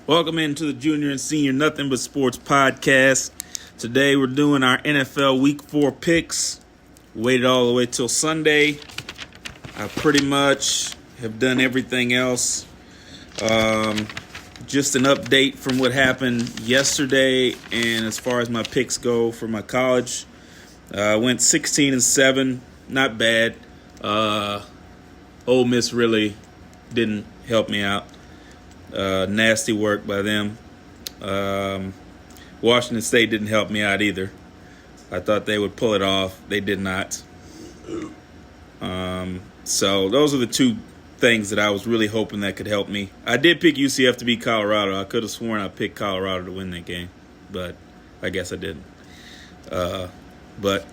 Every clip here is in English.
Welcome into the Junior and Senior Nothing But Sports podcast. Today we're doing our NFL Week 4 picks. Waited all the way till Sunday. I pretty much have done everything else. Just an update from what happened yesterday, and as far as my picks go for my college, I went 16-7, not bad. Ole Miss really didn't help me out. Nasty work by them. Washington State didn't help me out either. I thought they would pull it off. They did not. So those are the two things that I was really hoping that could help me. I did pick UCF to beat Colorado. I could have sworn I picked Colorado to win that game, but I guess I didn't. But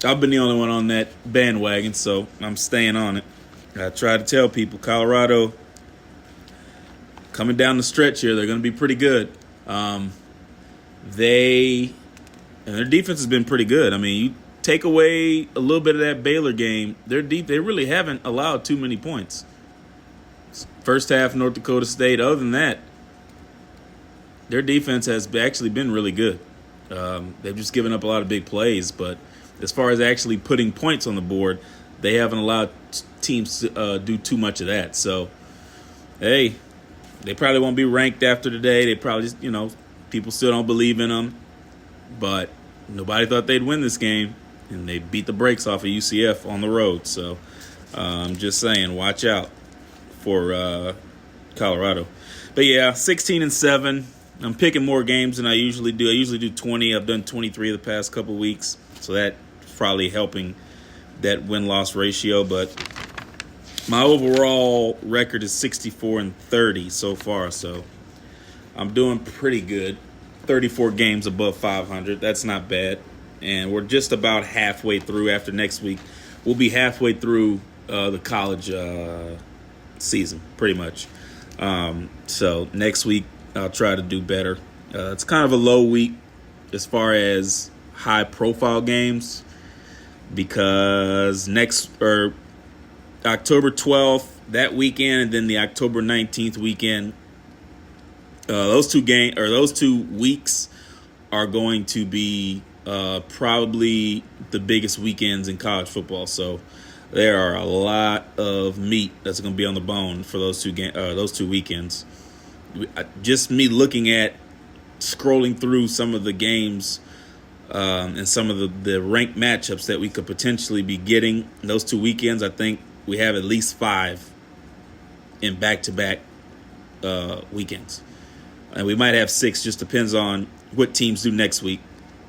I've been the only one on that bandwagon, so I'm staying on it. I try to tell people Colorado, coming down the stretch here, they're going to be pretty good. Their defense has been pretty good. I mean, you take away a little bit of that Baylor game, they really haven't allowed too many points. First half, North Dakota State. Other than that, their defense has actually been really good. They've just given up a lot of big plays, but as far as actually putting points on the board, they haven't allowed teams to do too much of that. So, hey, they probably won't be ranked after today. They probably just, people still don't believe in them. But nobody thought they'd win this game, and they beat the brakes off of UCF on the road. So I'm just saying, watch out for Colorado. But, yeah, 16-7. I'm picking more games than I usually do. I usually do 20. I've done 23 the past couple weeks. So that's probably helping that win-loss ratio. But my overall record is 64-30 so far, so I'm doing pretty good. 34 games above 500. That's not bad. And we're just about halfway through. After next week, we'll be halfway through the college season, pretty much. So next week, I'll try to do better. It's kind of a low week as far as high-profile games because October 12th, that weekend, and then the October 19th weekend, those two weeks are going to be probably the biggest weekends in college football. So there are a lot of meat that's going to be on the bone for those two weekends. Just me looking at scrolling through some of the games and some of the ranked matchups that we could potentially be getting those two weekends, I think we have at least 5 in back-to-back weekends. And we might have 6, just depends on what teams do next week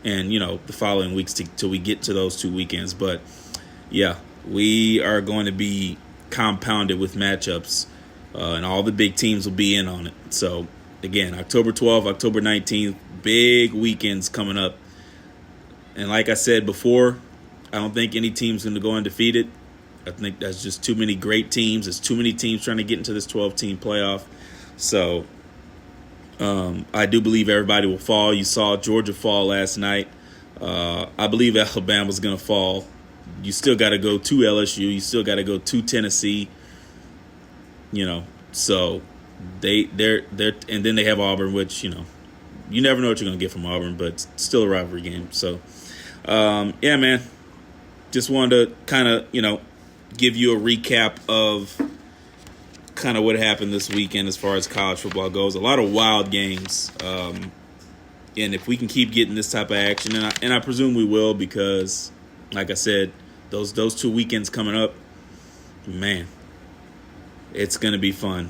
and, the following weeks till we get to those two weekends. But, yeah, we are going to be compounded with matchups, and all the big teams will be in on it. So, again, October 12th, October 19th, big weekends coming up. And like I said before, I don't think any team's going to go undefeated. I think that's just too many great teams. There's too many teams trying to get into this 12-team playoff. So I do believe everybody will fall. You saw Georgia fall last night. I believe Alabama's going to fall. You still got to go to LSU. You still got to go to Tennessee. So they're and then they have Auburn, which you never know what you're going to get from Auburn, but it's still a rivalry game. So yeah, man, just wanted to kind of give you a recap of kind of what happened this weekend as far as college football goes. A lot of wild games. And if we can keep getting this type of action, and I presume we will because, like I said, those two weekends coming up, man, it's going to be fun.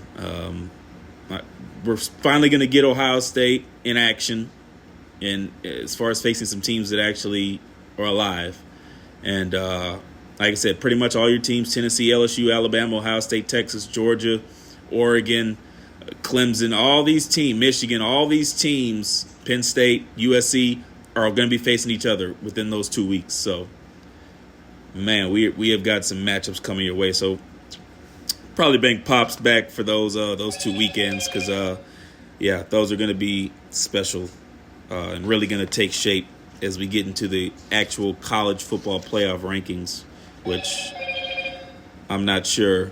We're finally going to get Ohio State in action, and as far as facing some teams that actually are alive. And like I said, pretty much all your teams, Tennessee, LSU, Alabama, Ohio State, Texas, Georgia, Oregon, Clemson, all these teams, Michigan, all these teams, Penn State, USC, are going to be facing each other within those 2 weeks. So, man, we have got some matchups coming your way. So, probably bring Pops back for those 2 weekends because, yeah, those are going to be special and really going to take shape as we get into the actual college football playoff rankings, which I'm not sure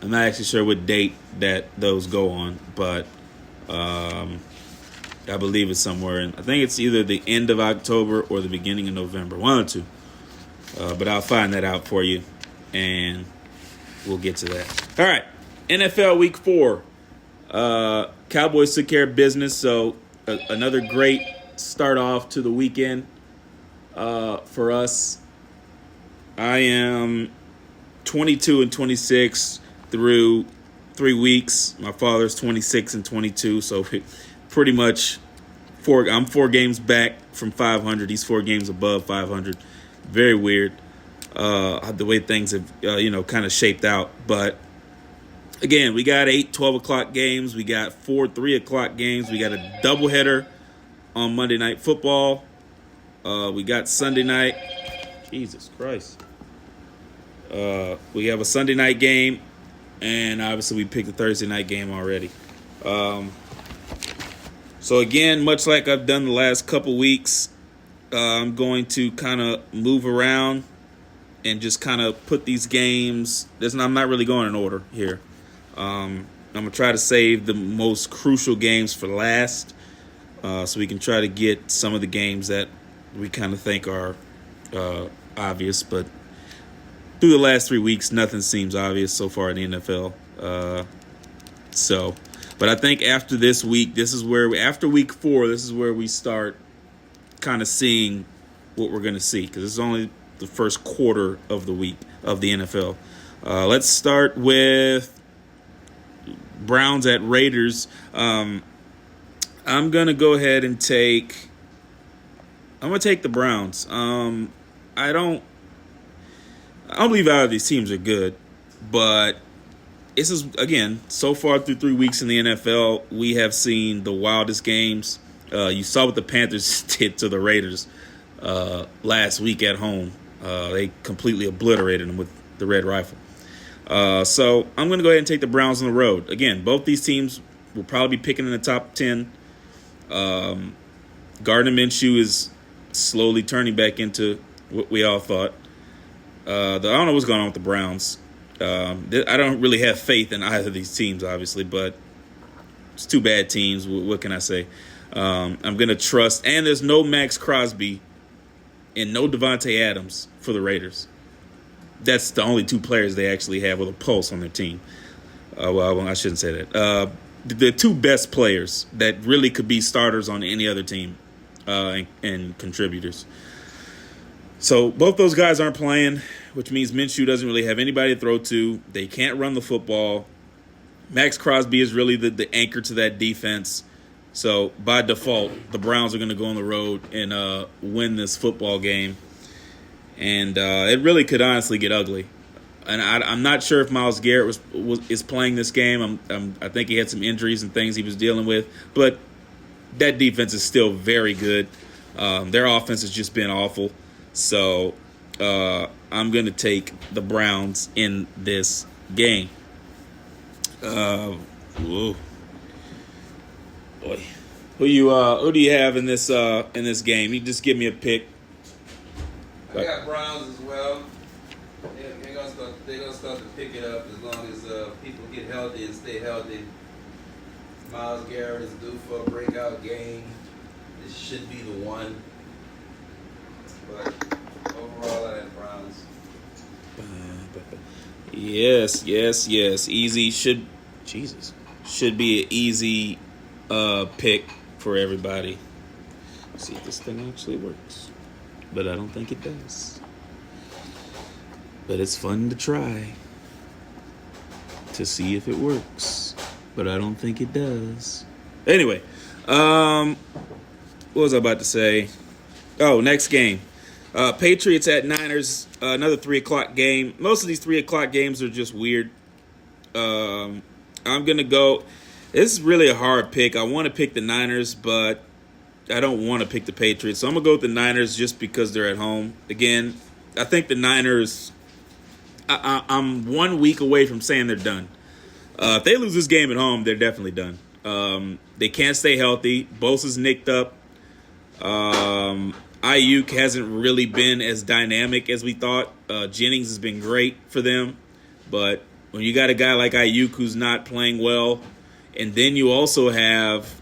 I'm not actually sure what date that those go on, but I believe it's somewhere I think it's either the end of October or the beginning of November, one or two. But I'll find that out for you, and we'll get to that. All right, NFL Week 4. Cowboys took care of business, so another great start off to the weekend for us. I am 22-26 through 3 weeks. My father's 26-22, so pretty much I'm 4 games back from 500. He's 4 games above 500. Very weird the way things have kind of shaped out. But again, we got 8 12 o'clock games. We got 4 3 o'clock games. We got a doubleheader on Monday Night Football. We got Sunday night. Jesus Christ. We have a Sunday night game, and obviously we picked the Thursday night game already. So again, much like I've done the last couple weeks, I'm going to kind of move around and just kind of put these games. I'm not really going in order here. I'm going to try to save the most crucial games for last, so we can try to get some of the games that we kind of think are obvious. But through the last 3 weeks, nothing seems obvious so far in the NFL. But I think after this week, after week 4, this is where we start kind of seeing what we're going to see, because it's only the first quarter of the week of the NFL. Let's start with Browns at Raiders. I'm going to go ahead and take the Browns. I don't believe either of these teams are good, but this is, again, so far through 3 weeks in the NFL, we have seen the wildest games. You saw what the Panthers did to the Raiders last week at home. They completely obliterated them with the Red Rifle. So I'm going to go ahead and take the Browns on the road. Again, both these teams will probably be picking in the top 10. Gardner Minshew is slowly turning back into what we all thought. I don't know what's going on with the Browns. I don't really have faith in either of these teams, obviously, but it's 2 bad teams. What can I say? I'm going to trust. And there's no Max Crosby and no Devontae Adams for the Raiders. That's the only 2 players they actually have with a pulse on their team. Well, I shouldn't say that. The 2 best players that really could be starters on any other team and contributors. So both those guys aren't playing, which means Minshew doesn't really have anybody to throw to. They can't run the football. Max Crosby is really the anchor to that defense. So by default, the Browns are going to go on the road and win this football game. And it really could honestly get ugly. And I'm not sure if Myles Garrett is playing this game. I think he had some injuries and things he was dealing with. But that defense is still very good. Their offense has just been awful. So I'm going to take the Browns in this game. Whoa. Boy. Who do you have in this game? You just give me a pick. I got Browns as well. They're gonna start to pick it up as long as people get healthy and stay healthy. Myles Garrett is due for a breakout game. This should be the one. But overall, I have Browns. Yes. Easy should be an easy pick for everybody. Let's see if this thing actually works, but I don't think it does. But it's fun to try to see if it works, but I don't think it does. Anyway, what was I about to say? Oh, next game. Patriots at Niners, another 3 o'clock game. Most of these 3 o'clock games are just weird. I'm going to go. This is really a hard pick. I want to pick the Niners, but I don't want to pick the Patriots. So I'm going to go with the Niners just because they're at home. Again, I think the Niners, I'm 1 week away from saying they're done. If they lose this game at home, they're definitely done. They can't stay healthy. Bosa's nicked up. Ayuk hasn't really been as dynamic as we thought. Jennings has been great for them, but when you got a guy like Ayuk who's not playing well, and then you also have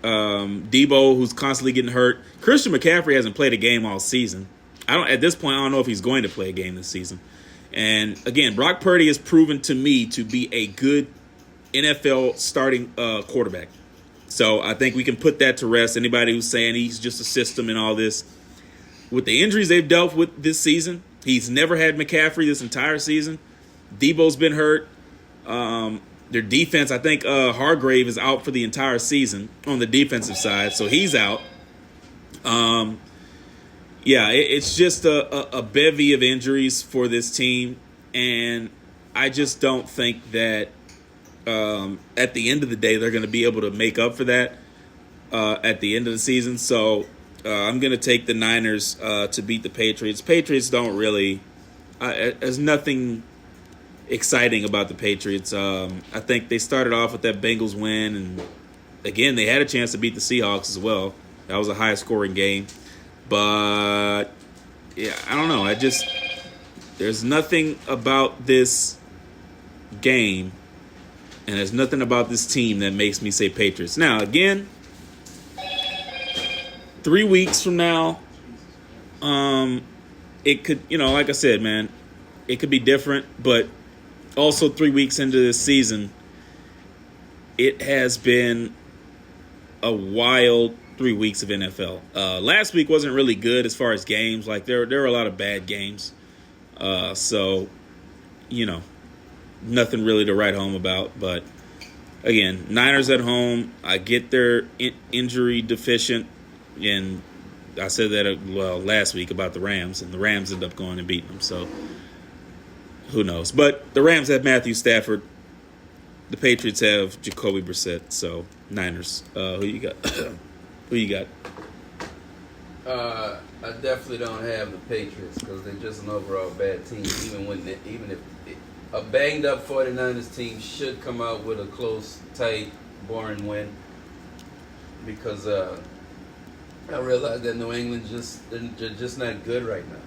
Debo who's constantly getting hurt. Christian McCaffrey hasn't played a game all season. At this point, I don't know if he's going to play a game this season. And again, Brock Purdy has proven to me to be a good NFL starting quarterback. So I think we can put that to rest. Anybody who's saying he's just a system and all this. With the injuries they've dealt with this season, he's never had McCaffrey this entire season. Debo's been hurt. Their defense, I think Hargrave is out for the entire season on the defensive side, so he's out. It's just a bevy of injuries for this team, and I just don't think that at the end of the day they're going to be able to make up for that at the end of the season. So I'm going to take the Niners to beat the Patriots. Patriots don't really there's nothing exciting about the Patriots. I think they started off with that Bengals win, and again, they had a chance to beat the Seahawks as well. That was a high-scoring game. But, yeah, I don't know. There's nothing about this game, and there's nothing about this team that makes me say Patriots. Now, again, 3 weeks from now, it could, like I said, man, it could be different, but also 3 weeks into this season, it has been a wild 3 weeks of NFL. Last week wasn't really good as far as games. Like, there were a lot of bad games. So, nothing really to write home about. But, again, Niners at home. I get they're injury deficient. And I said that, last week about the Rams. And the Rams ended up going and beating them. So, who knows? But the Rams have Matthew Stafford. The Patriots have Jacoby Brissett. So, Niners. Who you got? Who you got? I definitely don't have the Patriots because they're just an overall bad team. Even if a banged up 49ers team should come out with a close, tight, boring win, because I realize that New England they're just not good right now,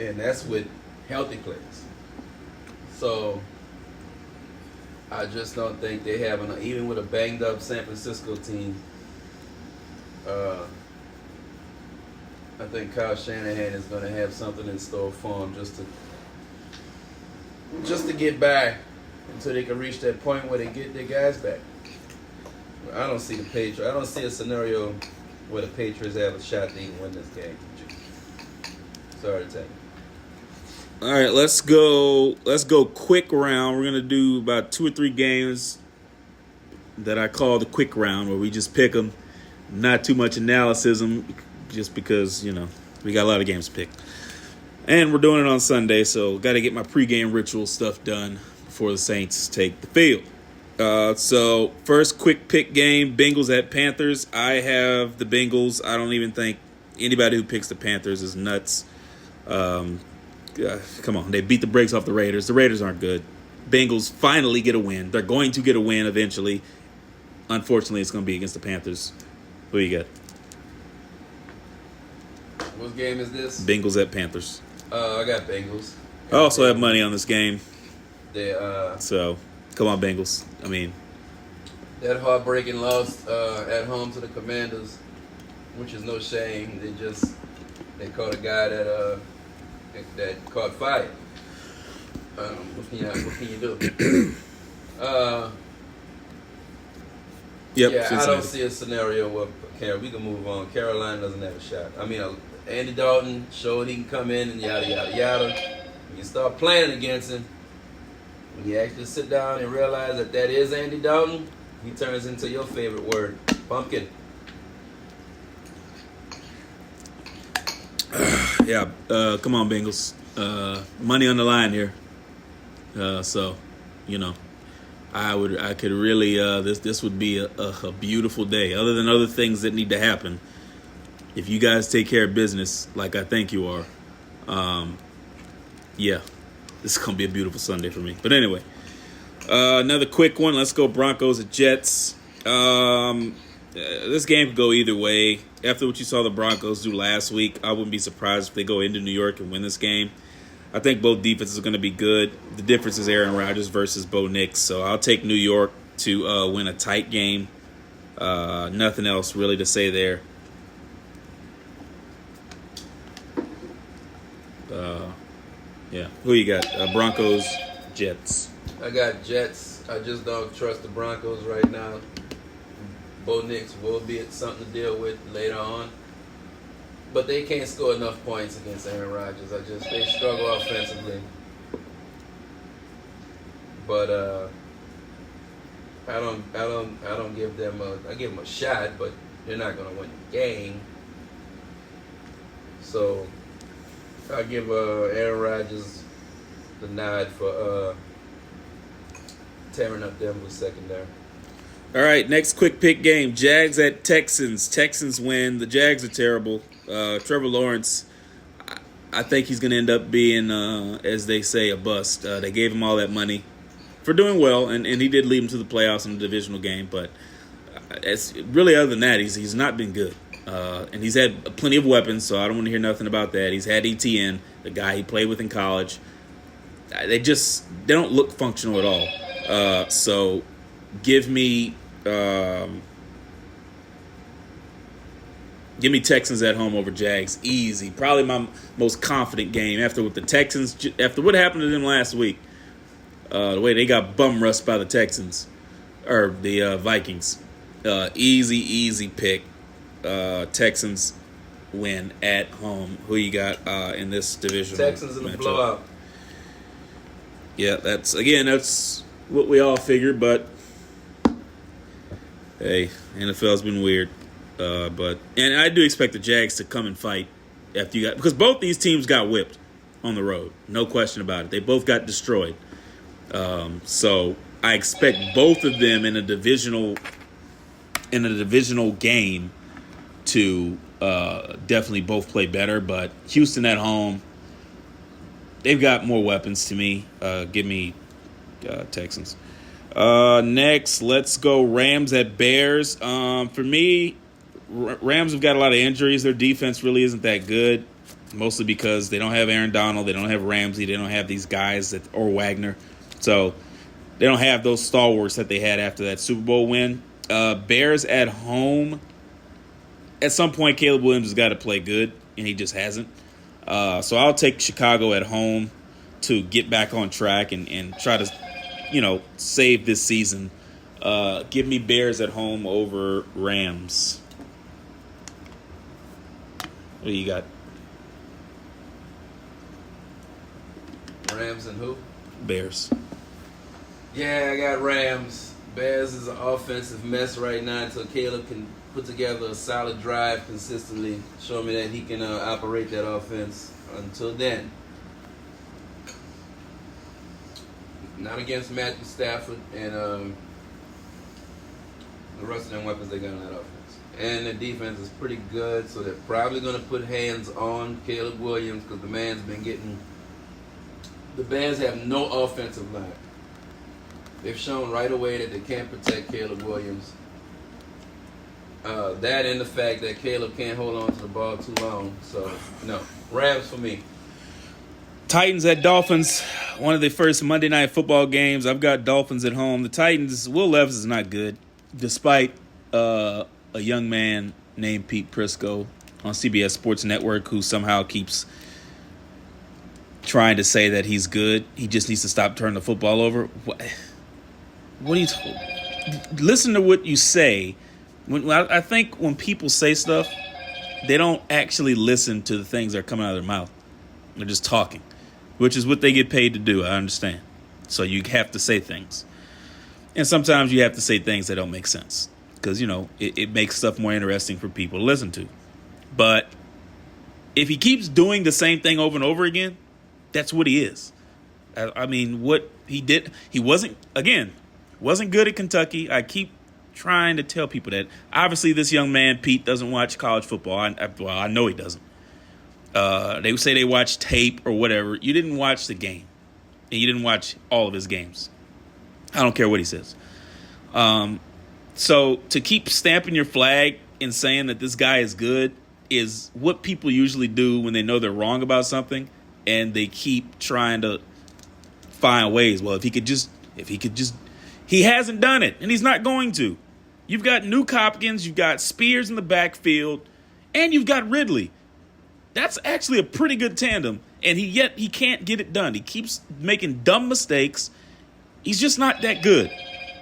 and that's with healthy players. So I just don't think they have enough, even with a banged up San Francisco team. I think Kyle Shanahan is going to have something in store for him just to get by until they can reach that point where they get their guys back. I don't see the Patriots. I don't see a scenario where the Patriots have a shot to even win this game. Sorry to tell you. All right, let's go quick round. We're going to do about 2 or 3 games that I call the quick round, where we just pick them. Not too much analysis, just because, we got a lot of games to pick. And we're doing it on Sunday, so got to get my pregame ritual stuff done before the Saints take the field. So, first quick pick game, Bengals at Panthers. I have the Bengals. I don't even think anybody who picks the Panthers is nuts. Come on, they beat the brakes off the Raiders. The Raiders aren't good. Bengals finally get a win. They're going to get a win eventually. Unfortunately, it's going to be against the Panthers. Who you got? What game is this? Bengals at Panthers. I got Bengals. I also have money on this game. So, come on, Bengals. I mean, that heartbreaking loss at home to the Commanders, which is no shame. They caught a guy that caught fire. What can you do? Yep, yeah, I don't see a scenario where we can move on. Carolina doesn't have a shot. I mean, Andy Dalton showed he can come in and yada, yada, yada. When you start playing against him, when you actually sit down and realize that is Andy Dalton, he turns into your favorite word, pumpkin. Come on, Bengals. Money on the line here. I could really this would be a beautiful day. Other than other things that need to happen, if you guys take care of business like I think you are, this is gonna be a beautiful Sunday for me. But anyway, another quick one. Let's go Broncos at Jets. This game could go either way. After what you saw the Broncos do last week, I wouldn't be surprised if they go into New York and win this game. I think both defenses are going to be good. The difference is Aaron Rodgers versus Bo Nix. So I'll take New York to win a tight game. Nothing else really to say there. Yeah. Who you got? Broncos, Jets. I got Jets. I just don't trust the Broncos right now. Bo Nix will be something to deal with later on. But they can't score enough points against Aaron Rodgers. They struggle offensively. But I don't give them I give them a shot, but they're not gonna win the game. So I give Aaron Rodgers the nod for tearing up Denver's secondary. All right, next quick pick game. Jags at Texans. Texans win. The Jags are terrible. Trevor Lawrence, I think he's going to end up being, as they say, a bust. They gave him all that money for doing well, and he did lead them to the playoffs in the divisional game. But it's really, other than that, he's not been good. And he's had plenty of weapons, so I don't want to hear nothing about that. He's had ETN, the guy he played with in college. They don't look functional at all. So give me Texans at home over Jags. Easy. Probably my most confident game after what happened to them last week. The way they got bum rushed by the Texans or the Vikings. Easy pick. Texans win at home. Who you got in this division? Texans in the blowout. Yeah, that's what we all figured, but hey, NFL's been weird. And I do expect the Jags to come and fight because both these teams got whipped on the road. No question about it. They both got destroyed. So I expect both of them in a divisional game to definitely both play better. But Houston at home, they've got more weapons to me. Give me Texans. Next, let's go Rams at Bears. For me, Rams have got a lot of injuries. Their defense really isn't that good, mostly because they don't have Aaron Donald, they don't have Ramsey, they don't have these guys or Wagner. So they don't have those stalwarts that they had after that Super Bowl win. Bears at home. At some point, Caleb Williams has got to play good, and he just hasn't. So I'll take Chicago at home to get back on track and try to, save this season. Give me Bears at home over Rams. What do you got? Rams and who? Bears. Yeah, I got Rams. Bears is an offensive mess right now until Caleb can put together a solid drive consistently. Show me that he can operate that offense. Until then, not against Matthew Stafford and the rest of them weapons they got on that offense. And the defense is pretty good, so they're probably going to put hands on Caleb Williams because the man's been getting... The Bears have no offensive line. They've shown right away that they can't protect Caleb Williams. That and the fact that Caleb can't hold on to the ball too long. So, no. Rams for me. Titans at Dolphins. One of the first Monday Night Football games. I've got Dolphins at home. The Titans, Will Levis is not good, despite a young man named Pete Prisco on CBS Sports Network who somehow keeps trying to say that he's good. He just needs to stop turning the football over. What are you listen to what you say. I think when people say stuff, they don't actually listen to the things that are coming out of their mouth. They're just talking, which is what they get paid to do. I understand. So you have to say things. And sometimes you have to say things that don't make sense because, it makes stuff more interesting for people to listen to. But if he keeps doing the same thing over and over again, that's what he is. I mean, what he did, he wasn't good at Kentucky. I keep trying to tell people that. Obviously, this young man, Pete, doesn't watch college football. I know he doesn't. They say they watch tape or whatever. You didn't watch the game. And you didn't watch all of his games. I don't care what he says. So to keep stamping your flag and saying that this guy is good is what people usually do when they know they're wrong about something. and they keep trying to find ways. Well, if he could just, he hasn't done it, and he's not going to. You've got Nuke Hopkins, you've got Spears in the backfield, and you've got Ridley. That's actually a pretty good tandem, and he can't get it done. He keeps making dumb mistakes. He's just not that good.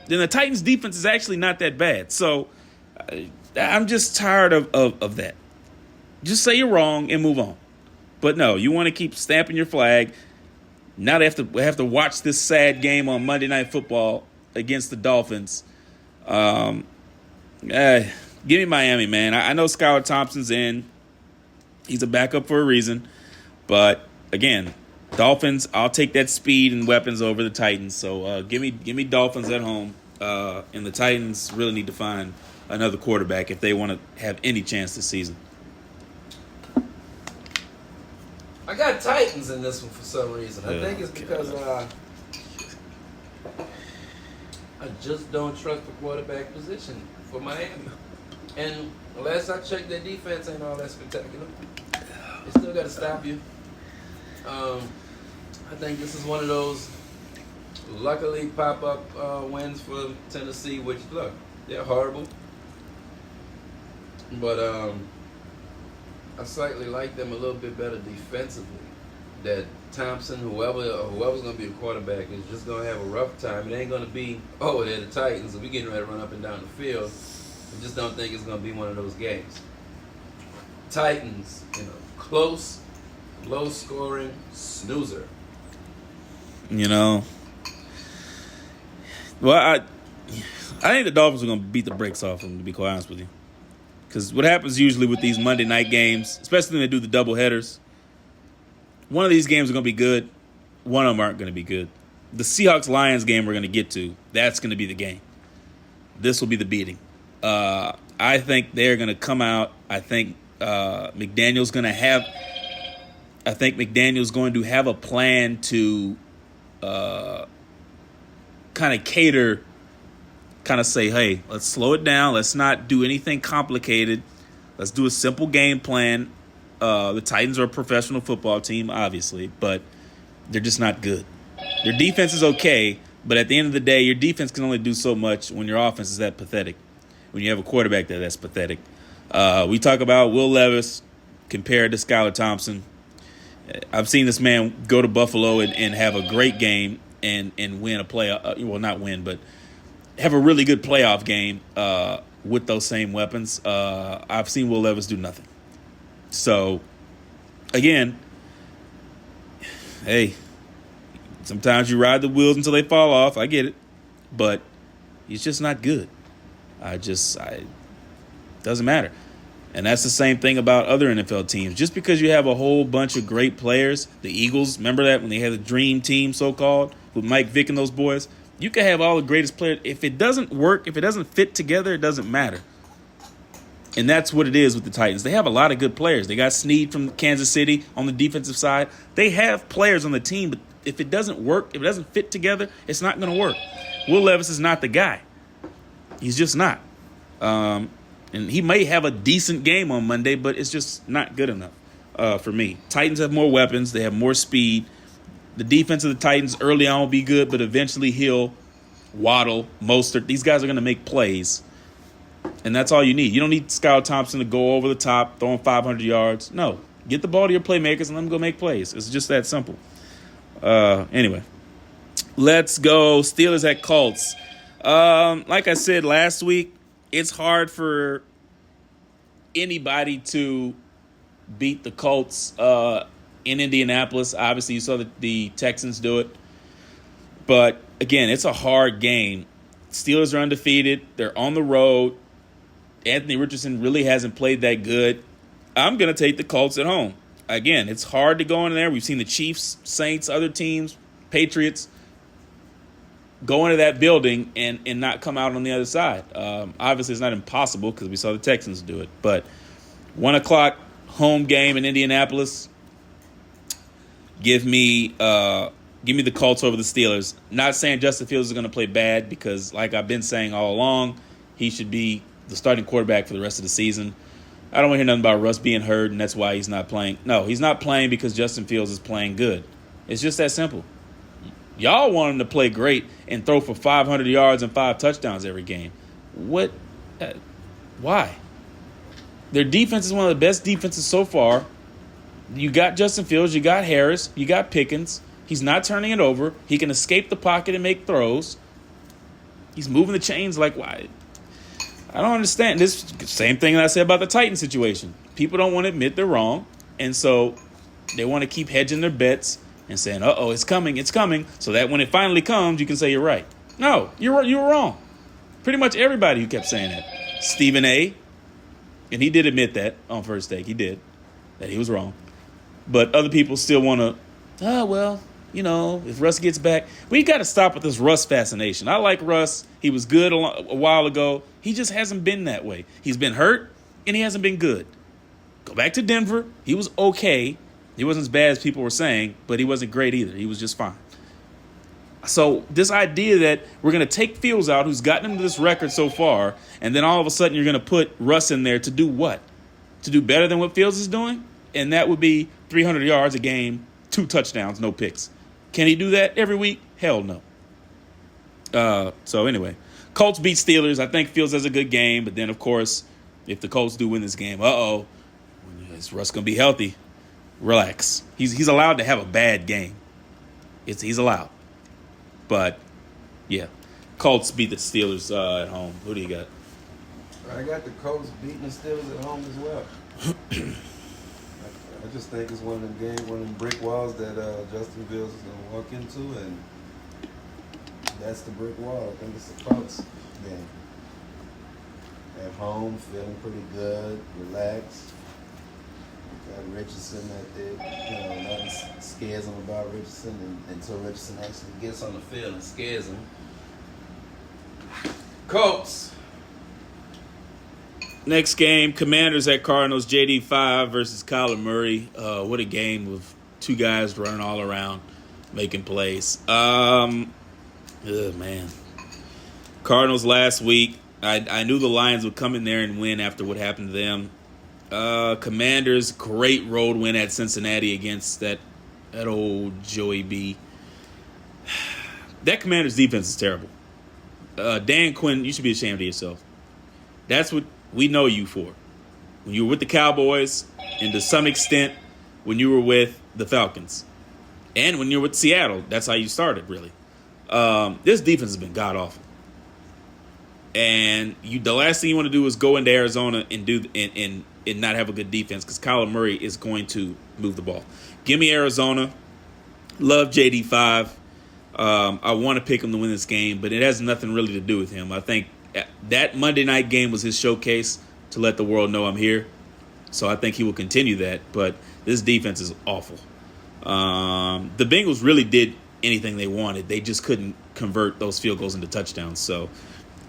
Then the Titans' defense is actually not that bad. So I'm just tired of that. Just say you're wrong and move on. But no, you want to keep stamping your flag. Now they have to watch this sad game on Monday Night Football against the Dolphins. Give me Miami, man. I know Skylar Thompson's in. He's a backup for a reason. But, again, Dolphins, I'll take that speed and weapons over the Titans. So give me Dolphins at home. And the Titans really need to find another quarterback if they want to have any chance this season. I got Titans in this one for some reason. I think it's because I just don't trust the quarterback position for Miami. And last I checked, their defense ain't all that spectacular. They still got to stop you. I think this is one of those luckily pop-up wins for Tennessee, which, look, they're horrible. But I slightly like them a little bit better defensively. That Thompson, whoever's going to be a quarterback is just going to have a rough time. It ain't going to be, they're the Titans, and we're getting ready to run up and down the field. I just don't think it's going to be one of those games. Titans, close, low-scoring snoozer. Well, I think the Dolphins are going to beat the brakes off them, to be quite honest with you. Because what happens usually with these Monday night games, especially when they do the doubleheaders, one of these games are going to be good. One of them aren't going to be good. The Seahawks-Lions game we're going to get to, that's going to be the game. This will be the beating. I think they're going to come out. I think McDaniel's going to have a plan to kind of cater, kind of say, hey, let's slow it down. Let's not do anything complicated. Let's do a simple game plan. The Titans are a professional football team, obviously, but they're just not good. Their defense is okay, but at the end of the day, your defense can only do so much when your offense is that pathetic, when you have a quarterback that's pathetic. We talk about Will Levis compared to Skylar Thompson. I've seen this man go to Buffalo and have a great game and win a playoff. Well, not win, but have a really good playoff game with those same weapons. I've seen Will Levis do nothing. So, again, hey, sometimes you ride the wheels until they fall off. I get it. But he's just not good. Doesn't matter. And that's the same thing about other NFL teams. Just because you have a whole bunch of great players, the Eagles, remember that when they had the dream team, so-called, with Mike Vick and those boys? You can have all the greatest players. If it doesn't work, if it doesn't fit together, it doesn't matter. And that's what it is with the Titans. They have a lot of good players. They got Snead from Kansas City on the defensive side. They have players on the team, but if it doesn't work, if it doesn't fit together, it's not going to work. Will Levis is not the guy. He's just not. And he may have a decent game on Monday, but it's just not good enough for me. Titans have more weapons. They have more speed. The defense of the Titans early on will be good, but eventually Hill, Waddle, Mostert, these guys are going to make plays. And that's all you need. You don't need Skylar Thompson to go over the top, throwing 500 yards. No. Get the ball to your playmakers and let them go make plays. It's just that simple. Anyway, let's go Steelers at Colts. Like I said last week, it's hard for anybody to beat the Colts in Indianapolis. Obviously, you saw the Texans do it. But, again, it's a hard game. Steelers are undefeated. They're on the road. Anthony Richardson really hasn't played that good. I'm going to take the Colts at home. Again, it's hard to go in there. We've seen the Chiefs, Saints, other teams, Patriots go into that building and not come out on the other side. Obviously, it's not impossible because we saw the Texans do it. But 1 o'clock home game in Indianapolis, give me the Colts over the Steelers. Not saying Justin Fields is going to play bad because, like I've been saying all along, he should be the starting quarterback for the rest of the season. I don't want to hear nothing about Russ being hurt and that's why he's not playing. No, he's not playing because Justin Fields is playing good. It's just that simple. Y'all want him to play great and throw for 500 yards and 5 touchdowns every game. What? Why? Their defense is one of the best defenses so far. You got Justin Fields, you got Harris, you got Pickens. He's not turning it over. He can escape the pocket and make throws. He's moving the chains like why? I don't understand. This same thing that I said about the Titan situation. People don't want to admit they're wrong, and so they want to keep hedging their bets and saying, "Uh-oh, it's coming, it's coming," so that when it finally comes, you can say you're right. No, you were wrong. Pretty much everybody who kept saying that. Stephen A., and he did admit that on First Take. He did, that he was wrong. But other people still want to, if Russ gets back. We got to stop with this Russ fascination. I like Russ. He was good a while ago. He just hasn't been that way. He's been hurt, and he hasn't been good. Go back to Denver. He was okay. He wasn't as bad as people were saying, but he wasn't great either. He was just fine. So this idea that we're going to take Fields out, who's gotten him to this record so far, and then all of a sudden you're going to put Russ in there to do what? To do better than what Fields is doing? And that would be 300 yards a game, 2 touchdowns, no picks. Can he do that every week? Hell no. So anyway, Colts beat Steelers. I think Fields has a good game, but then, of course, if the Colts do win this game, is Russ going to be healthy? Relax. He's allowed to have a bad game. He's allowed. But, yeah, Colts beat the Steelers at home. Who do you got? I got the Colts beating the Steelers at home as well. I just think it's one of them games, one of them brick walls that Justin Fields is going to walk into, and that's the brick wall. I think it's the Colts game. At home, feeling pretty good, relaxed. Got Richardson nothing scares him about Richardson until Richardson actually gets on the field and scares him. Colts. Next game, Commanders at Cardinals, JD5 versus Kyler Murray. What a game with 2 guys running all around, making plays. Man. Cardinals last week, I knew the Lions would come in there and win after what happened to them. Commanders, great road win at Cincinnati against that old Joey B. That Commanders defense is terrible. Dan Quinn, you should be ashamed of yourself. That's what we know you for. When you were with the Cowboys, and to some extent, when you were with the Falcons. And when you were with Seattle, that's how you started, really. This defense has been god-awful. And the last thing you want to do is go into Arizona and not have a good defense because Kyler Murray is going to move the ball. Give me Arizona. Love JD5. I want to pick him to win this game, but it has nothing really to do with him. I think that Monday night game was his showcase to let the world know I'm here. So I think he will continue that, but this defense is awful. The Bengals really did anything they wanted. They just couldn't convert those field goals into touchdowns. So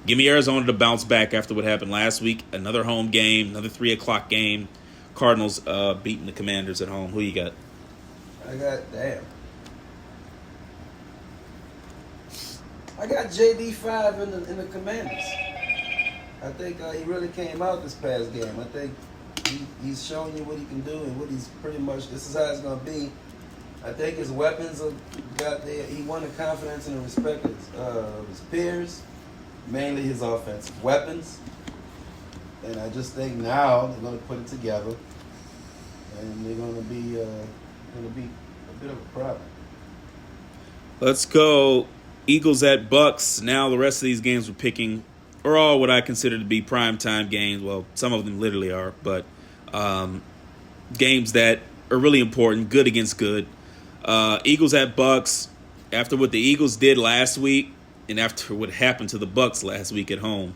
give me Arizona to bounce back after what happened last week. Another home game, another 3 o'clock game. Cardinals beating the Commanders at home. Who you got? I got JD5 in the Commanders. I think he really came out this past game. I think he's shown you what he can do and what he's pretty much. This is how it's going to be. I think his weapons have got there. He won the confidence and the respect of his peers, mainly his offensive weapons. And I just think now they're going to put it together, and they're going to be a bit of a problem. Let's go. Eagles at Bucks. Now the rest of these games we're picking are all what I consider to be primetime games. Well, some of them literally are, but games that are really important, good against good. Eagles at Bucks. After what the Eagles did last week and after what happened to the Bucks last week at home,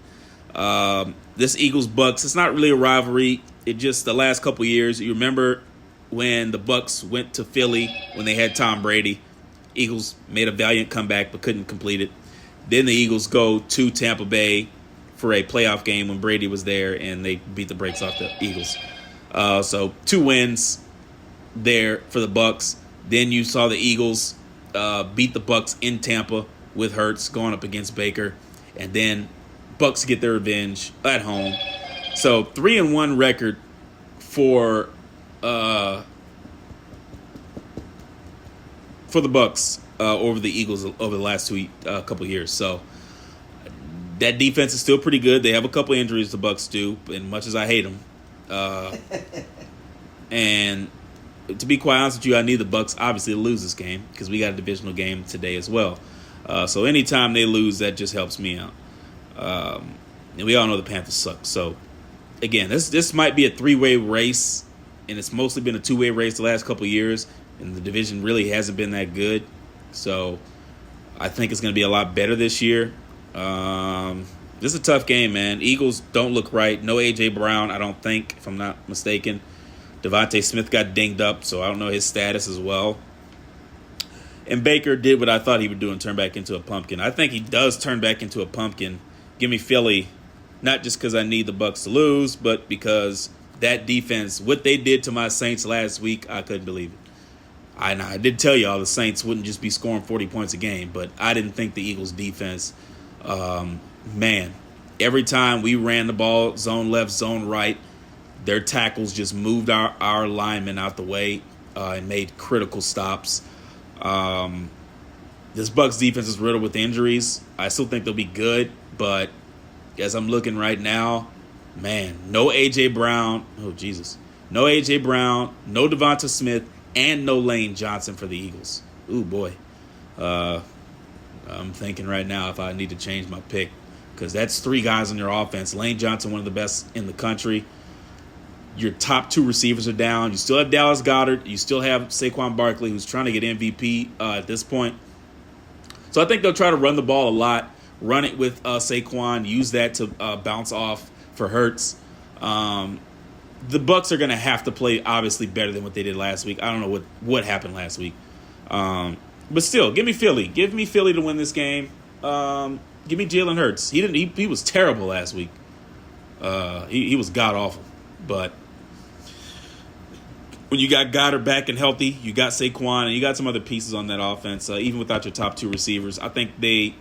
this Eagles-Bucks, it's not really a rivalry. It just the last couple years. You remember when the Bucks went to Philly when they had Tom Brady. Eagles made a valiant comeback but couldn't complete it. Then the Eagles go to Tampa Bay for a playoff game when Brady was there, and they beat the brakes off the Eagles. So 2 wins there for the Bucks. Then you saw the Eagles beat the Bucks in Tampa with Hurts going up against Baker, and then Bucks get their revenge at home. So 3-1 record for the Bucs over the Eagles over the last couple of years. So that defense is still pretty good. They have a couple of injuries, the Bucs do, and much as I hate them. And to be quite honest with you, I need the Bucs obviously to lose this game because we got a divisional game today as well. So anytime they lose, that just helps me out. And we all know the Panthers suck. So again, this might be a three-way race, and it's mostly been a two-way race the last couple of years, and the division really hasn't been that good. So I think it's going to be a lot better this year. This is a tough game, man. Eagles don't look right. No A.J. Brown, I don't think, if I'm not mistaken. Devontae Smith got dinged up, so I don't know his status as well. And Baker did what I thought he would do and turn back into a pumpkin. I think he does turn back into a pumpkin. Give me Philly, not just because I need the Bucs to lose, but because that defense, what they did to my Saints last week, I couldn't believe it. I did tell y'all the Saints wouldn't just be scoring 40 points a game, but I didn't think the Eagles' defense, man, every time we ran the ball, zone left, zone right, their tackles just moved our linemen out the way and made critical stops. This Bucs defense is riddled with injuries. I still think they'll be good, but as I'm looking right now, man, no A.J. Brown. Oh, Jesus. No A.J. Brown, no Devonta Smith, and no Lane Johnson for the Eagles. Ooh, boy. I'm thinking right now if I need to change my pick because that's three guys on your offense. Lane Johnson, one of the best in the country. Your top two receivers are down. You still have Dallas Goedert. You still have Saquon Barkley, who's trying to get MVP at this point. So I think they'll try to run the ball a lot, run it with Saquon, use that to bounce off for Hurts. The Bucs are going to have to play obviously better than what they did last week. I don't know what happened last week. But still, give me Philly. Give me Philly to win this game. Give me Jalen Hurts. He was terrible last week. He was god-awful. But when you got Goddard back and healthy, you got Saquon, and you got some other pieces on that offense, even without your top two receivers, I think they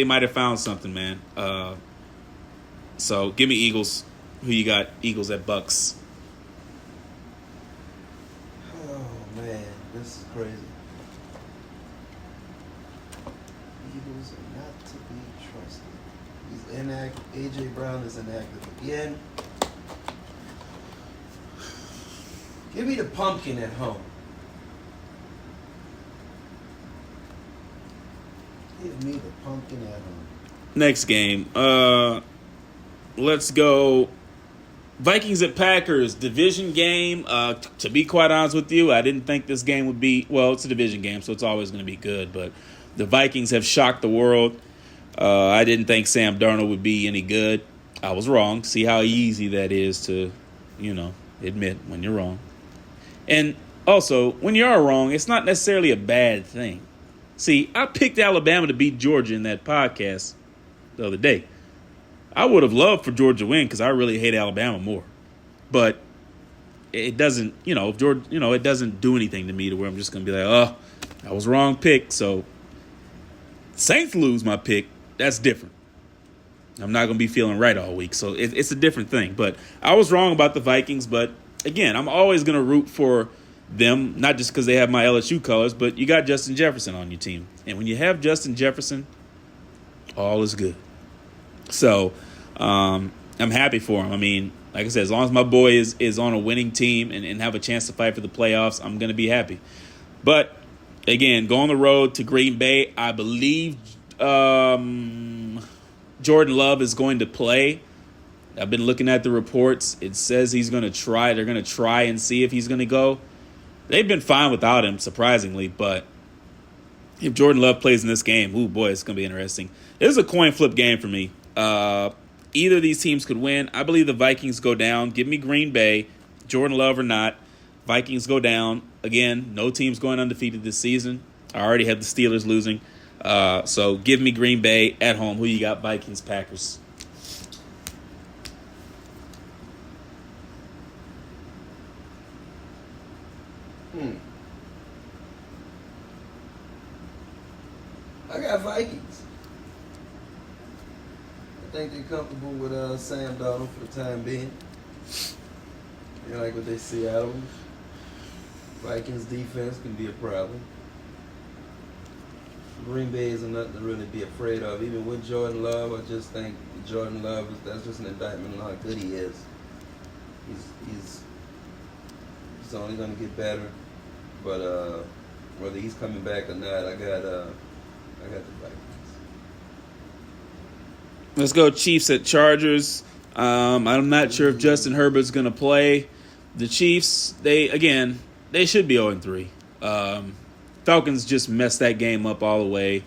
might have found something, man. So give me Eagles. Who you got? Eagles at Bucs. Oh, man, this is crazy. Eagles are not to be trusted. He's inactive. A.J. Brown is inactive again. Give me the pumpkin at home. Give me the pumpkin at home. Next game. Let's go. Vikings at Packers, division game. To be quite honest with you, I didn't think this game would be, well, it's a division game, so it's always going to be good, but the Vikings have shocked the world. I didn't think Sam Darnold would be any good. I was wrong. See how easy that is to, admit when you're wrong. And also, when you are wrong, it's not necessarily a bad thing. See, I picked Alabama to beat Georgia in that podcast the other day. I would have loved for Georgia to win because I really hate Alabama more. But it doesn't, if Georgia, it doesn't do anything to me to where I'm just going to be like, oh, I was wrong pick. So Saints lose my pick. That's different. I'm not going to be feeling right all week. So it's a different thing. But I was wrong about the Vikings. But, again, I'm always going to root for them, not just because they have my LSU colors, but you got Justin Jefferson on your team. And when you have Justin Jefferson, all is good. So I'm happy for him. I mean, like I said, as long as my boy is on a winning team and have a chance to fight for the playoffs, I'm going to be happy. But, again, go on the road to Green Bay. I believe Jordan Love is going to play. I've been looking at the reports. It says he's going to try. They're going to try and see if he's going to go. They've been fine without him, surprisingly. But if Jordan Love plays in this game, ooh, boy, it's going to be interesting. This is a coin flip game for me. Either of these teams could win. I believe the Vikings go down. Give me Green Bay, Jordan Love or not. Vikings go down. Again, no team's going undefeated this season. I already had the Steelers losing. So give me Green Bay at home. Who you got? Vikings, Packers. I got Vikings. I think they're comfortable with Sam Darnold for the time being. You like what they Seattle Vikings defense can be a problem. Green Bay isn't nothing to really be afraid of. Even with Jordan Love, I just think Jordan Love that's just an indictment on how good he is. He's only going to get better, but whether he's coming back or not, I got the Vikings. Let's go Chiefs at Chargers. I'm not sure if Justin Herbert's going to play. The Chiefs, they should be 0-3. Falcons just messed that game up all the way.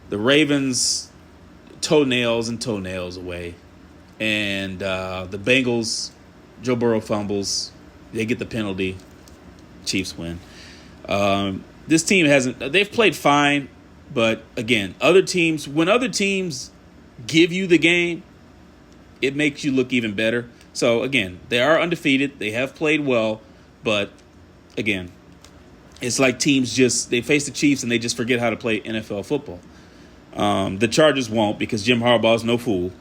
The Ravens, toenails away. And the Bengals, Joe Burrow fumbles. They get the penalty. Chiefs win. This team they've played fine, but again, when other teams give you the game, it makes you look even better. So again, they are undefeated. They have played well, but again, it's like teams they face the Chiefs and they just forget how to play NFL football. The Chargers won't because Jim Harbaugh's no fool.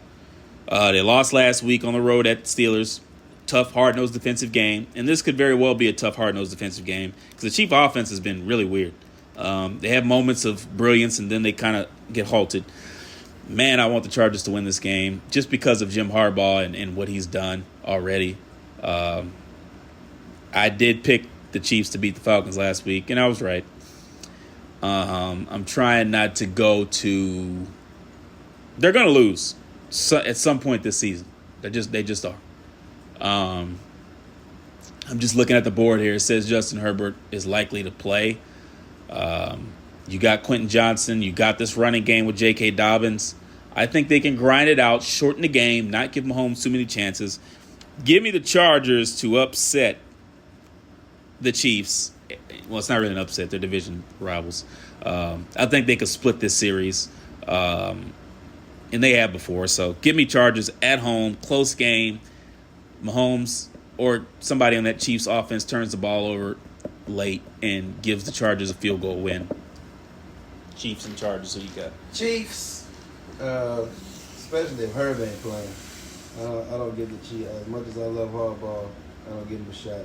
They lost last week on the road at the Steelers. Tough, hard-nosed defensive game. And this could very well be a tough, hard-nosed defensive game because the Chiefs offense has been really weird. They have moments of brilliance and then they kind of get halted. Man, I want the Chargers to win this game just because of Jim Harbaugh and what he's done already. I did pick the Chiefs to beat the Falcons last week, and I was right. I'm trying not to go to. They're going to lose at some point this season. They just are. I'm just looking at the board here. It says Justin Herbert is likely to play. You got Quentin Johnson. You got this running game with J.K. Dobbins. I think they can grind it out, shorten the game, not give Mahomes too many chances. Give me the Chargers to upset the Chiefs. Well, it's not really an upset. They're division rivals. I think they could split this series, and they have before. So give me Chargers at home, close game. Mahomes or somebody on that Chiefs offense turns the ball over late and gives the Chargers a field goal win. Chiefs and Chargers, who you got? Chiefs, especially if Herb ain't playing. I don't give the Chiefs. As much as I love Harbaugh, I don't give him a shot.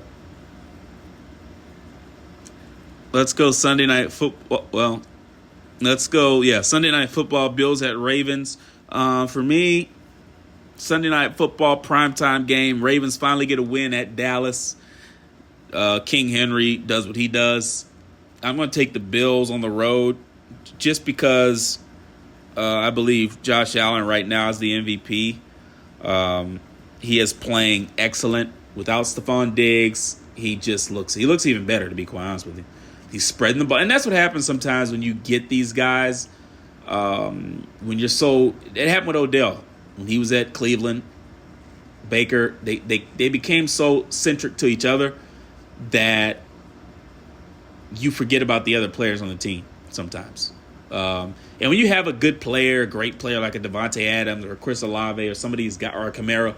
Let's go Sunday night football. Well, let's go, Sunday night football, Bills at Ravens. For me, Sunday night football primetime game. Ravens finally get a win at Dallas. King Henry does what he does. I'm going to take the Bills on the road just because I believe Josh Allen right now is the MVP. He is playing excellent. Without Stephon Diggs, he looks even better, to be quite honest with you. He's spreading the ball. And that's what happens sometimes when you get these guys. When you're it happened with Odell. When he was at Cleveland, Baker, they became so centric to each other that you forget about the other players on the team sometimes. And when you have a good player, a great player like a Devontae Adams or Chris Olave or some of these guys or a Kamara,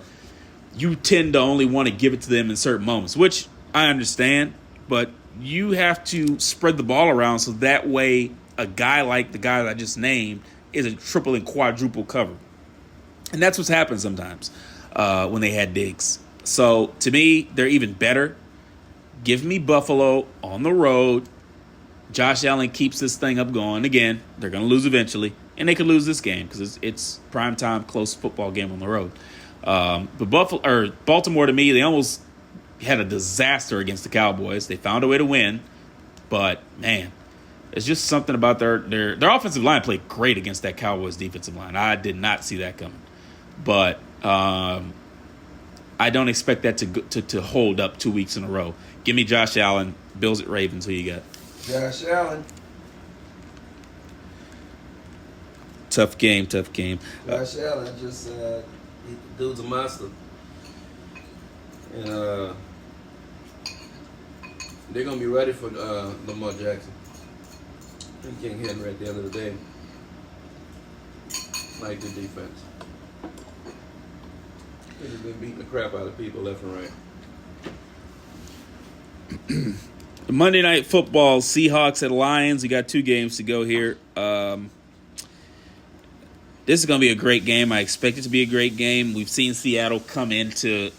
you tend to only want to give it to them in certain moments, which I understand, but you have to spread the ball around so that way a guy like the guy that I just named is a triple and quadruple cover. And that's what's happened sometimes when they had Diggs. So, to me, they're even better. Give me Buffalo on the road. Josh Allen keeps this thing up going. Again, they're going to lose eventually. And they could lose this game because it's primetime, close football game on the road. But Baltimore, to me, they almost had a disaster against the Cowboys. They found a way to win. But, man, it's just something about their offensive line played great against that Cowboys defensive line. I did not see that coming. But I don't expect that to hold up 2 weeks in a row. Give me Josh Allen, Bills at Ravens. Who you got? Josh Allen. Tough game. Josh Allen, the dude's a monster. And they're going to be ready for Lamar Jackson. And King Henry at the end of the day. Like the defense. He's been beating the crap out of people left and right. Monday Night Football, Seahawks at Lions. We got 2 games to go here. This is going to be a great game. I expect it to be a great game. We've seen Seattle come into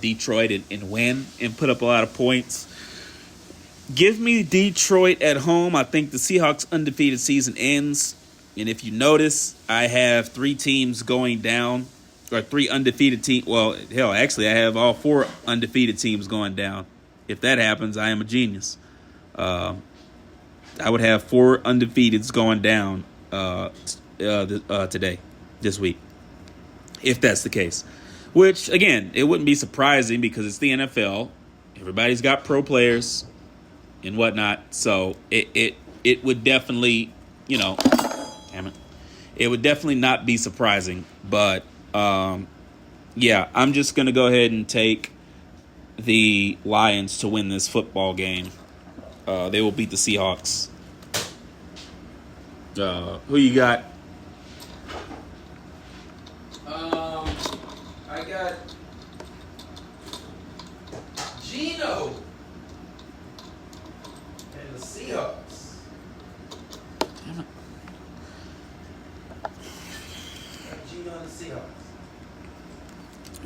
Detroit and win and put up a lot of points. Give me Detroit at home. I think the Seahawks' undefeated season ends. And if you notice, I have 3 teams going down, or 3 undefeated teams. Well, hell, actually, I have all 4 undefeated teams going down. If that happens, I am a genius. I would have 4 undefeateds going down today, this week, if that's the case. Which, again, it wouldn't be surprising because it's the NFL. Everybody's got pro players and whatnot. So it would definitely, damn it. It would definitely not be surprising. But, yeah, I'm just going to go ahead and take the Lions to win this football game. They will beat the Seahawks. Who you got? I got Gino and the Seahawks. Damn it. Gino and the Seahawks.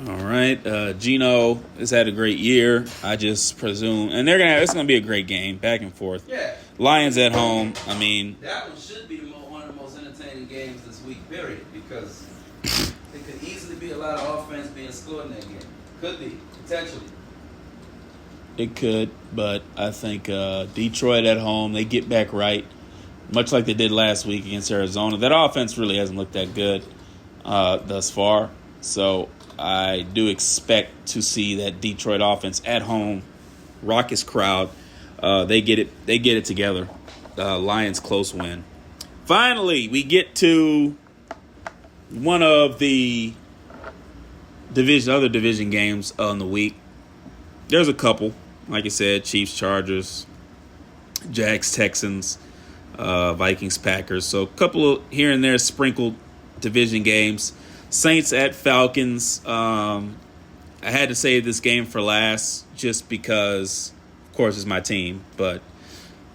All right, Gino has had a great year. I just presume, and it's gonna be a great game, back and forth. Yeah. Lions at home. I mean, that one should be one of the most entertaining games this week, period, because it could easily be a lot of offense being scored in that game. Could be, potentially. it could, but I think Detroit at home, they get back right, much like they did last week against Arizona. That offense really hasn't looked that good thus far, so I do expect to see that Detroit offense at home, raucous crowd. They get it together. Lions close win. Finally, we get to one of the other division games on the week. There's a couple, like I said, Chiefs, Chargers, Jags, Texans, Vikings, Packers. So a couple of here and there sprinkled division games. Saints at Falcons. I had to save this game for last just because, of course, it's my team. But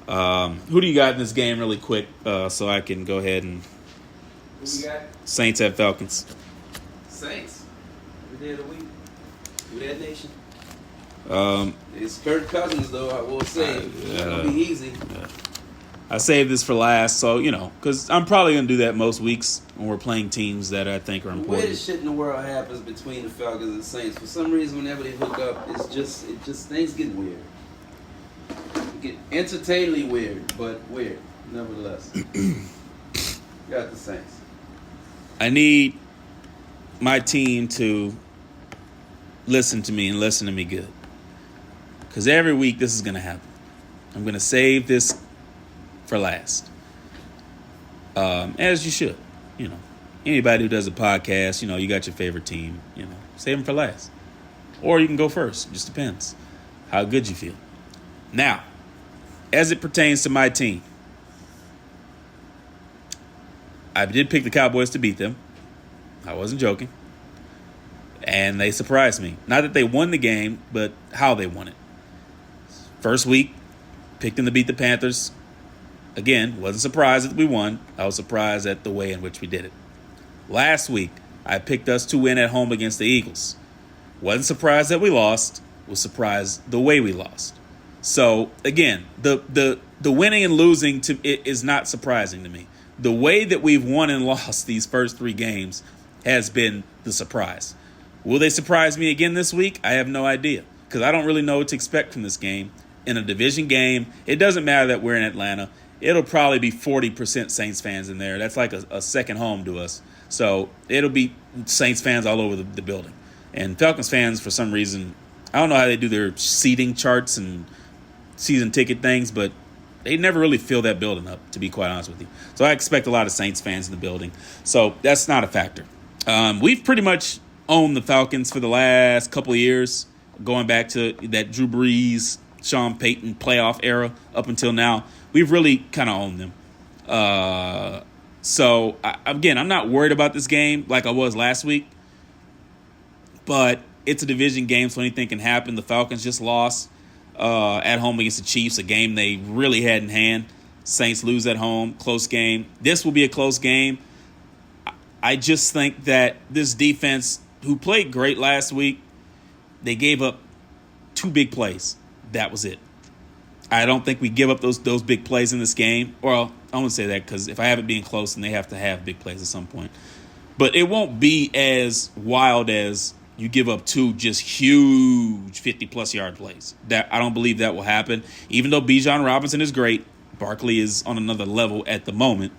who do you got in this game really quick so I can go ahead and... Who you got? Saints at Falcons. Saints. Every day of the week. Who that nation? It's Kirk Cousins, though, I will say. It's going to be easy. I saved this for last, so, because I'm probably going to do that most weeks when we're playing teams that I think are important. The weirdest shit in the world happens between the Falcons and the Saints. For some reason, whenever they hook up, it just things get weird. It get entertainingly weird, but weird, nevertheless. Got the Saints. I need my team to listen to me and listen to me good. Because every week this is going to happen. I'm going to save this for last. As you should. Anybody who does a podcast, you got your favorite team. Save them for last. Or you can go first. It just depends how good you feel. Now, as it pertains to my team, I did pick the Cowboys to beat them. I wasn't joking. And they surprised me. Not that they won the game, but how they won it. First week, picked them to beat the Panthers. Again, wasn't surprised that we won. I was surprised at the way in which we did it. Last week, I picked us to win at home against the Eagles. Wasn't surprised that we lost. Was surprised the way we lost. So, again, the winning and losing is not surprising to me. The way that we've won and lost these first 3 games has been the surprise. Will they surprise me again this week? I have no idea because I don't really know what to expect from this game. In a division game, it doesn't matter that we're in Atlanta. It'll probably be 40% Saints fans in there. That's like a second home to us. So it'll be Saints fans all over the building. And Falcons fans, for some reason, I don't know how they do their seating charts and season ticket things, but they never really fill that building up, to be quite honest with you. So I expect a lot of Saints fans in the building. So that's not a factor. We've pretty much owned the Falcons for the last couple of years, going back to that Drew Brees, Sean Payton playoff era up until now. We've really kind of owned them. So, again, I'm not worried about this game like I was last week. But it's a division game, so anything can happen. The Falcons just lost at home against the Chiefs, a game they really had in hand. Saints lose at home, close game. This will be a close game. I just think that this defense, who played great last week, they gave up 2 big plays. That was it. I don't think we give up those big plays in this game. Well, I won't say that because if I have it being close, then they have to have big plays at some point. But it won't be as wild as you give up 2 just huge 50-plus yard plays. That I don't believe that will happen. Even though Bijan Robinson is great, Barkley is on another level at the moment.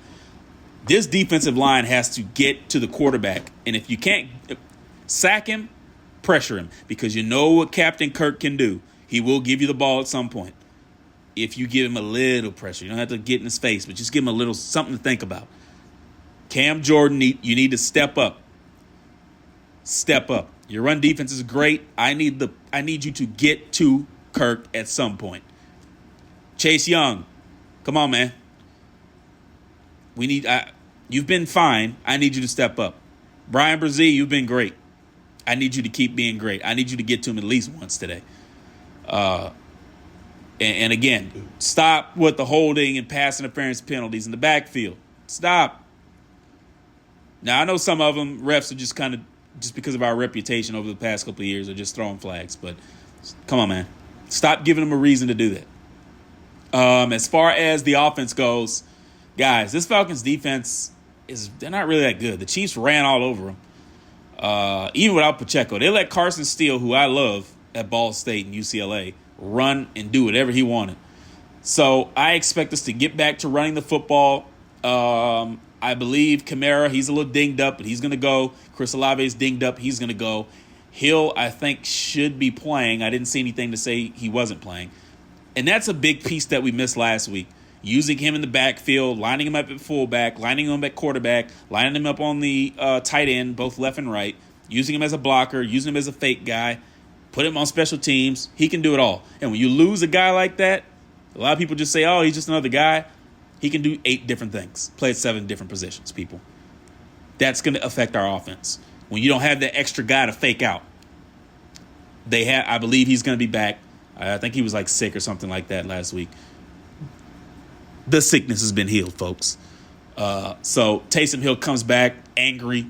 This defensive line has to get to the quarterback. And if you can't sack him, pressure him. Because you know what Captain Kirk can do. He will give you the ball at some point. If you give him a little pressure. You don't have to get in his face, but just give him a little something to think about. Cam Jordan, you need to step up. Step up. Your run defense is great. I need you to get to Kirk at some point. Chase Young, come on, man. You've been fine. I need you to step up. Brian Brzee, you've been great. I need you to keep being great. I need you to get to him at least once today. And again, stop with the holding and pass interference penalties in the backfield. Stop. Now, I know some of them, refs are just because of our reputation over the past couple of years, are just throwing flags. But come on, man. Stop giving them a reason to do that. As far as the offense goes, guys, this Falcons defense, they're not really that good. The Chiefs ran all over them. Even without Pacheco. They let Carson Steele, who I love at Ball State and UCLA, run and do whatever he wanted. So I expect us to get back to running the football. I believe Kamara, he's a little dinged up, but he's going to go. Chris Olave is dinged up. He's going to go. Hill, I think, should be playing. I didn't see anything to say he wasn't playing. And that's a big piece that we missed last week. Using him in the backfield, lining him up at fullback, lining him up at quarterback, lining him up on the tight end, both left and right, using him as a blocker, using him as a fake guy, put him on special teams. He can do it all. And when you lose a guy like that, a lot of people just say, oh, he's just another guy. He can do 8 different things, play at 7 different positions, people. That's going to affect our offense. When you don't have that extra guy to fake out. I believe he's going to be back. I think he was like sick or something like that last week. The sickness has been healed, folks. So Taysom Hill comes back angry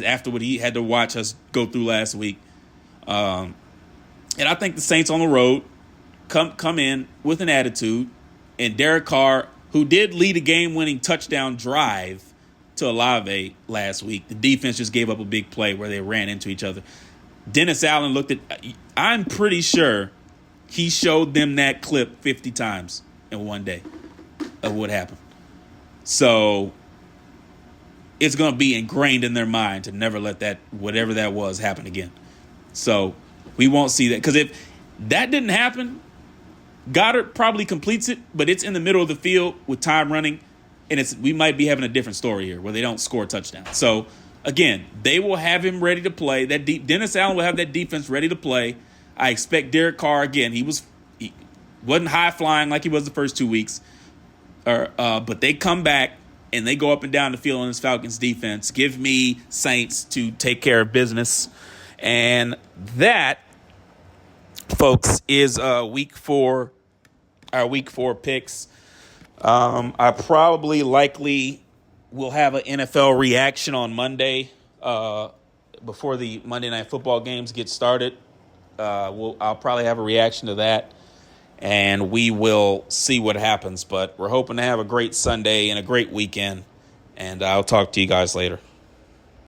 after what he had to watch us go through last week. And I think the Saints on the road come in with an attitude. And Derek Carr, who did lead a game-winning touchdown drive to Olave last week, the defense just gave up a big play where they ran into each other. Dennis Allen I'm pretty sure he showed them that clip 50 times in one day of what happened. So it's going to be ingrained in their mind to never let that, whatever that was, happen again. So we won't see that. Because if that didn't happen, Goddard probably completes it, but it's in the middle of the field with time running, and we might be having a different story here where they don't score a touchdown. So, again, they will have him ready to play. Dennis Allen will have that defense ready to play. I expect Derek Carr, again, he wasn't high-flying like he was the first 2 weeks, but they come back and they go up and down the field on this Falcons defense. Give me Saints to take care of business. And that, folks, is week 4. Our week 4 picks. I likely will have an NFL reaction on Monday before the Monday Night Football games get started. I'll probably have a reaction to that, and we will see what happens. But we're hoping to have a great Sunday and a great weekend, and I'll talk to you guys later.